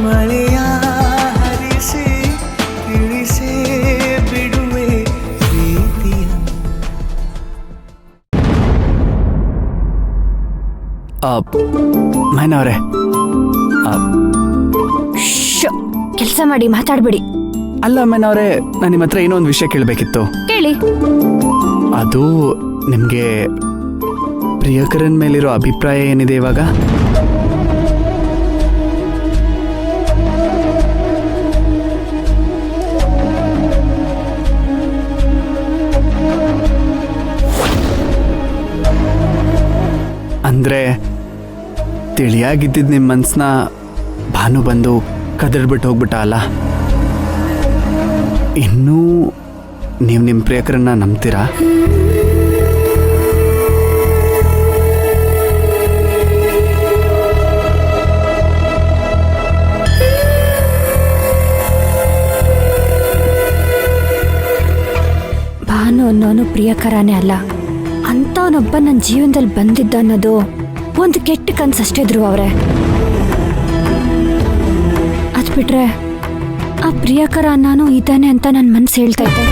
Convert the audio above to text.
ಮಳೆಯ ಹರಿಸಿ ತಿಳಿಸೇ ಬಿಡುವೆ ಪ್ರೀತಿಯ. ಮೈನವ್ರೆ, ಕೆಲಸ ಮಾಡಿ ಮಾತಾಡ್ಬೇಡಿ. ಅಲ್ಲ ಮೈನವ್ರೆ, ನಾನು ನಿಮ್ಮ ಹತ್ರ ಏನೋ ಒಂದು ವಿಷಯ ಕೇಳಬೇಕಿತ್ತು. ಕೇಳಿ. ಅದು ನಿಮಗೆ ಪ್ರಿಯಕರನ್ ಮೇಲಿರೋ ಅಭಿಪ್ರಾಯ ಏನಿದೆ ಇವಾಗ? ಅಂದ್ರೆ ತಿಳಿಯಾಗಿದ್ದಿದ್ದು ನಿಮ್ಮ ಮನ್ಸನ್ನ ಭಾನು ಬಂದು ಕದಡ್ಬಿಟ್ಟು ಹೋಗ್ಬಿಟ್ಟ ಅಲ್ಲ. ಇನ್ನೂ ನೀವು ನಿಮ್ಮ ಪ್ರಿಯಕರನ್ನ ನಂಬ್ತೀರಾ? ಭಾನು ಅನ್ನೋನು ಪ್ರಿಯಕರನೇ ಅಲ್ಲ, ಅಂತವನೊಬ್ಬ ನನ್ನ ಜೀವನದಲ್ಲಿ ಬಂದಿದ್ದ ಅನ್ನೋದು ಒಂದು ಕೆಟ್ಟ ಕನ್ಸಷ್ಟೇ ಧ್ರುವ ಅವ್ರೆ. ಅದ್ ಬಿಟ್ರೆ ಆ ಪ್ರಿಯಕರ ಅನ್ನೋನು ಇದ್ದಾನೆ ಅಂತ ನನ್ನ ಮನ್ಸು ಹೇಳ್ತೈತೆ.